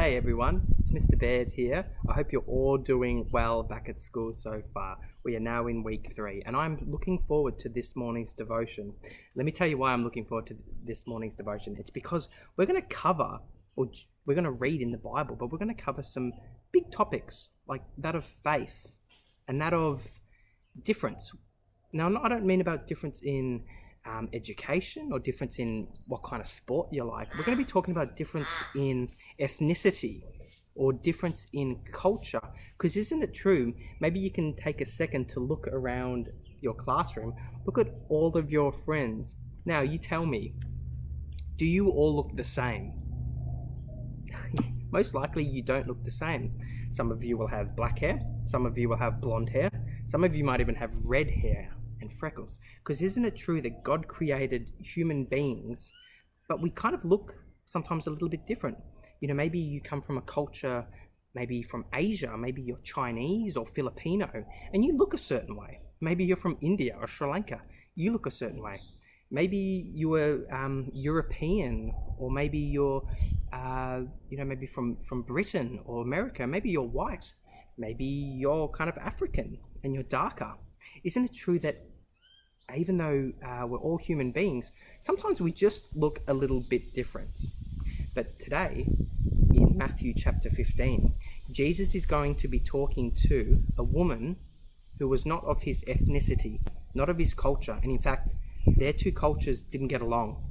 G'day everyone, it's Mr. Baird here. I hope you're all doing well back at school so far. We are now in week 3 and I'm looking forward to this morning's devotion. Let me tell you why I'm looking forward to this morning's devotion. It's because we're going to read in the Bible, but we're going to cover some big topics like that of faith and that of difference. Now, I don't mean about difference in education or difference in what kind of sport you like. We're going to be talking about difference in ethnicity or difference in culture, because isn't it true? Maybe you can take a second to look around your classroom, look at all of your friends. Now you tell me, do you all look the same? Most likely you don't look the same. Some of you will have black hair, some of you will have blonde hair, some of you might even have red hair and freckles. Because isn't it true that God created human beings, but we kind of look sometimes a little bit different? You know, maybe you come from a culture, maybe from Asia, maybe you're Chinese or Filipino, and you look a certain way. Maybe you're from India or Sri Lanka, you look a certain way. Maybe you were European, or maybe you're, maybe from Britain or America. Maybe you're white. Maybe you're kind of African and you're darker. Isn't it true that even though we're all human beings, sometimes we just look a little bit different? But today, in Matthew chapter 15, Jesus is going to be talking to a woman who was not of his ethnicity, not of his culture, and in fact, their two cultures didn't get along.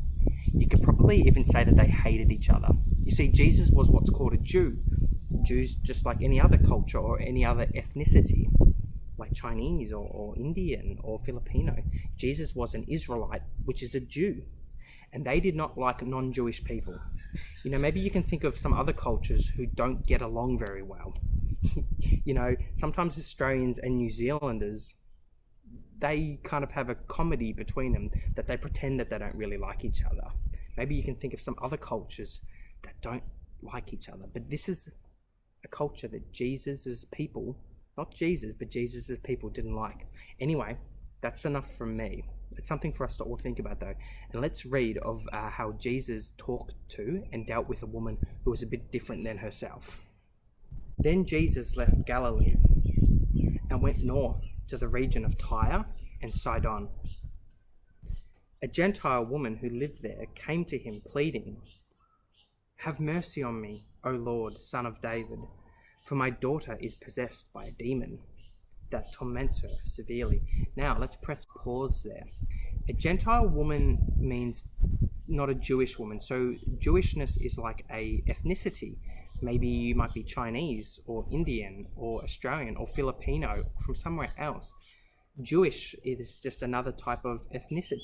You could probably even say that they hated each other. You see, Jesus was what's called a Jew. Jews, just like any other culture or any other ethnicity, like Chinese or Indian or Filipino. Jesus was an Israelite, which is a Jew, and they did not like non-Jewish people. You know, maybe you can think of some other cultures who don't get along very well. You know, sometimes Australians and New Zealanders, they kind of have a comedy between them that they pretend that they don't really like each other. Maybe you can think of some other cultures that don't like each other, but this is a culture that Jesus's people, not Jesus, but Jesus's people didn't like. Anyway, that's enough from me. It's something for us to all think about though. And let's read of how Jesus talked to and dealt with a woman who was a bit different than herself. Then Jesus left Galilee and went north to the region of Tyre and Sidon. A Gentile woman who lived there came to him pleading, "Have mercy on me, O Lord, Son of David, for my daughter is possessed by a demon that torments her severely." Now, let's press pause there. A Gentile woman means not a Jewish woman. So Jewishness is like a ethnicity. Maybe you might be Chinese or Indian or Australian or Filipino from somewhere else. Jewish is just another type of ethnicity.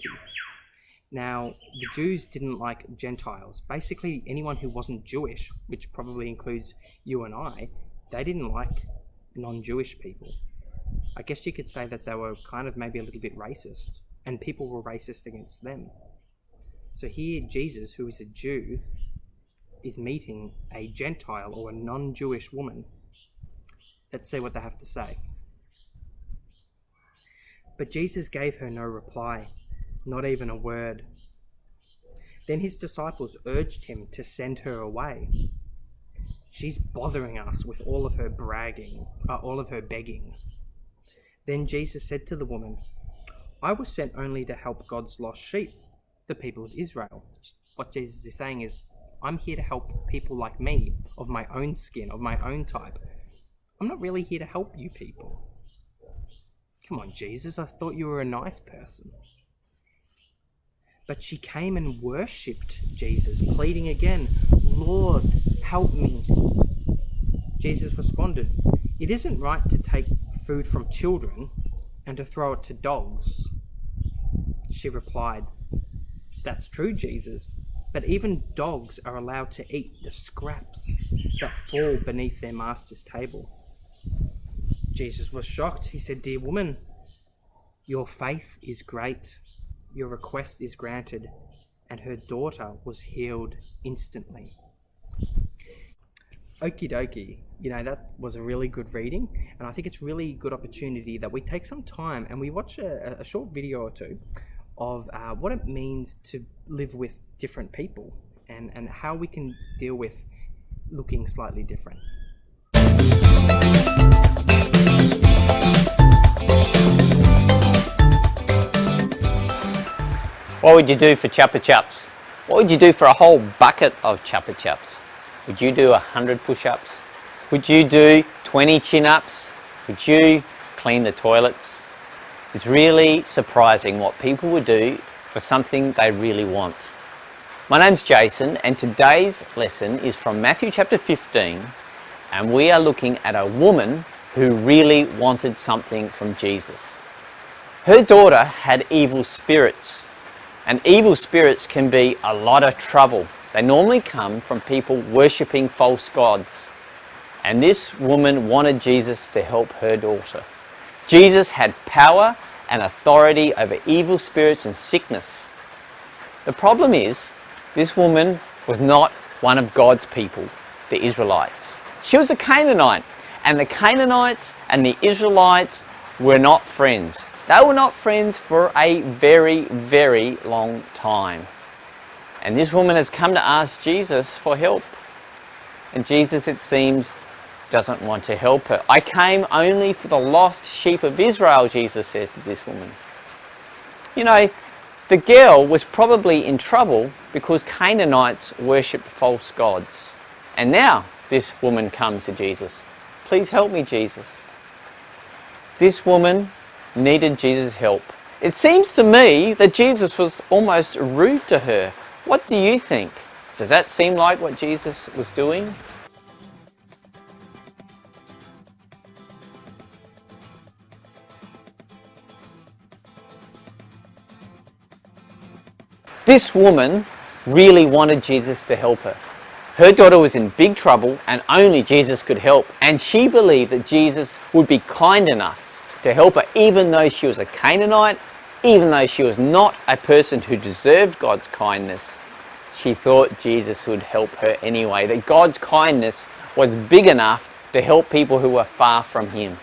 Now, the Jews didn't like Gentiles. Basically, anyone who wasn't Jewish, which probably includes you and I, they didn't like non-Jewish people. I guess you could say that they were kind of maybe a little bit racist, and people were racist against them. So here, Jesus, who is a Jew, is meeting a Gentile or a non-Jewish woman. Let's see what they have to say. But Jesus gave her no reply, not even a word. Then his disciples urged him to send her away. "She's bothering us with all of her begging." Then Jesus said to the woman, "I was sent only to help God's lost sheep, the people of Israel." What Jesus is saying is, I'm here to help people like me, of my own skin, of my own type. I'm not really here to help you people. Come on, Jesus, I thought you were a nice person. But she came and worshipped Jesus, pleading again, "Lord, help me." Jesus responded, "It isn't right to take food from children and to throw it to dogs." She replied, "That's true, Jesus, but even dogs are allowed to eat the scraps that fall beneath their master's table." Jesus was shocked. He said, "Dear woman, your faith is great. Your request is granted." And her daughter was healed instantly. Okie dokie, you know, that was a really good reading, and I think it's really good opportunity that we take some time and we watch a short video or two of what it means to live with different people and how we can deal with looking slightly different. What would you do for Chupa Chups? What would you do for a whole bucket of Chupa Chups? Would you do 100 push-ups? Would you do 20 chin-ups? Would you clean the toilets? It's really surprising what people would do for something they really want. My name's Jason, and today's lesson is from Matthew chapter 15, and we are looking at a woman who really wanted something from Jesus. Her daughter had evil spirits, and evil spirits can be a lot of trouble. They normally come from people worshipping false gods. And this woman wanted Jesus to help her daughter. Jesus had power and authority over evil spirits and sickness. The problem is, this woman was not one of God's people, the Israelites. She was a Canaanite, and the Canaanites and the Israelites were not friends. They were not friends for a very, very long time. And this woman has come to ask Jesus for help. And Jesus, it seems, doesn't want to help her. I came only for the lost sheep of Israel, Jesus says to this woman. You know, the girl was probably in trouble because Canaanites worshipped false gods. And now this woman comes to Jesus. Please help me, Jesus. This woman needed Jesus' help. It seems to me that Jesus was almost rude to her. What do you think? Does that seem like what Jesus was doing? This woman really wanted Jesus to help her. Her daughter was in big trouble and only Jesus could help. And she believed that Jesus would be kind enough to help her, even though she was a Canaanite, even though she was not a person who deserved God's kindness. She thought Jesus would help her anyway, that God's kindness was big enough to help people who were far from Him.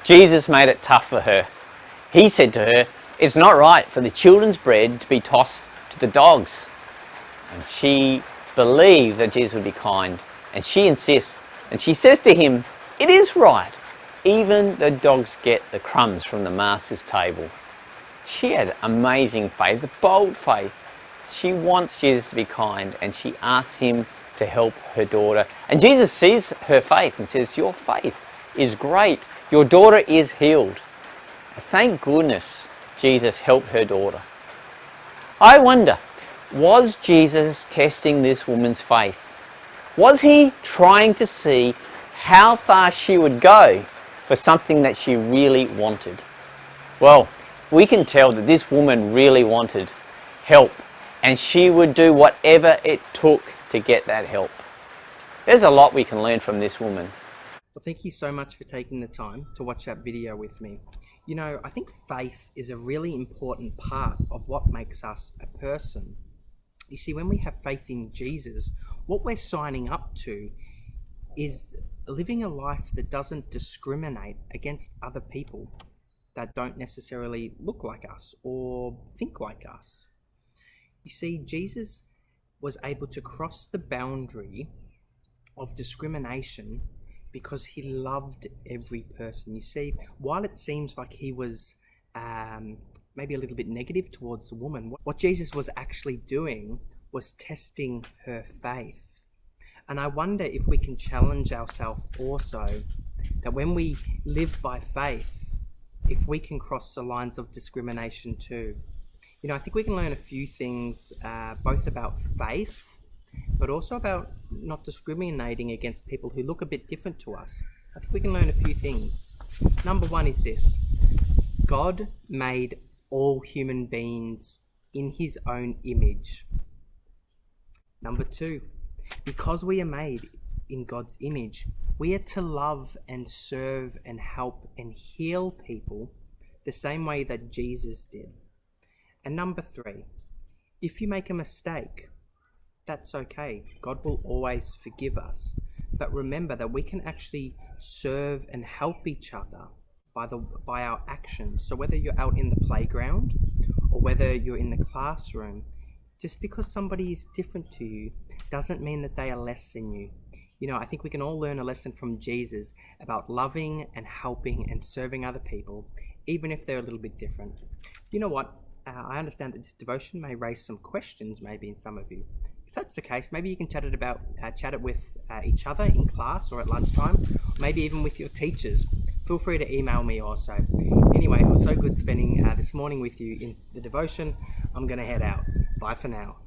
Jesus made it tough for her. He said to her, "It's not right for the children's bread to be tossed to the dogs." And she believed that Jesus would be kind, and she insists, and she says to him, "It is right. Even the dogs get the crumbs from the master's table." She had amazing faith, bold faith. She wants Jesus to be kind, and she asks him to help her daughter. And Jesus sees her faith and says, "Your faith is great. Your daughter is healed." Thank goodness Jesus helped her daughter. I wonder, was Jesus testing this woman's faith? Was he trying to see how far she would go for something that she really wanted? Well, we can tell that this woman really wanted help, and she would do whatever it took to get that help. There's a lot we can learn from this woman. Well, thank you so much for taking the time to watch that video with me. You know, I think faith is a really important part of what makes us a person. You see, when we have faith in Jesus, what we're signing up to is living a life that doesn't discriminate against other people that don't necessarily look like us or think like us. You see, Jesus was able to cross the boundary of discrimination because he loved every person. You see, while it seems like he was maybe a little bit negative towards the woman, what Jesus was actually doing was testing her faith. And I wonder if we can challenge ourselves also, that when we live by faith, if we can cross the lines of discrimination too. You know, I think we can learn a few things, both about faith, but also about not discriminating against people who look a bit different to us. I think we can learn a few things. Number one is this: God made all human beings in his own image. Number two, because we are made in God's image, we are to love and serve and help and heal people the same way that Jesus did. And number three, if you make a mistake, that's okay. God will always forgive us. But remember that we can actually serve and help each other by our actions. So whether you're out in the playground or whether you're in the classroom, just because somebody is different to you doesn't mean that they are less than you. You know, I think we can all learn a lesson from Jesus about loving and helping and serving other people, even if they're a little bit different. You know what? I understand that this devotion may raise some questions, maybe in some of you. If that's the case, maybe you can chat it with each other in class or at lunchtime, or maybe even with your teachers. Feel free to email me also. Anyway, it was so good spending this morning with you in the devotion. I'm going to head out. Bye for now.